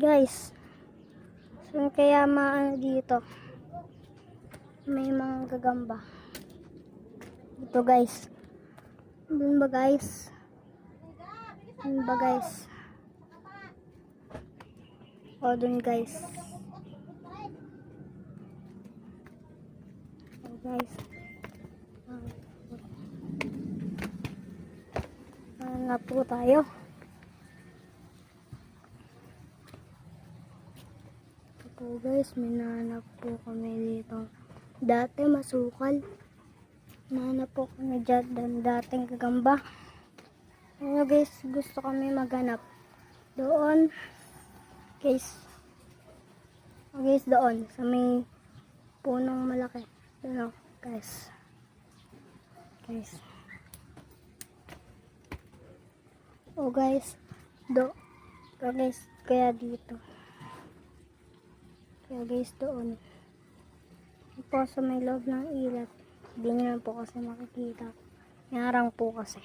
Guys, saan kaya maano dito? May mga gagamba. Ito guys. Dun ba guys? Dun ba guys? O dun guys. O guys. Na po tayo. Ito guys, may nahanap po kami dito. Dati masukal. Nahanap po kami dyan dating gagamba. Ano guys, gusto kami maghanap. Doon. Guys. O guys, doon. Sa may punong malaki. Doon guys. Guys. O guys, guys, kaya dito. Kaya guys, doon. Po sa may loob ng ilat. Hindi nyo po kasi makikita. Yarang po kasi.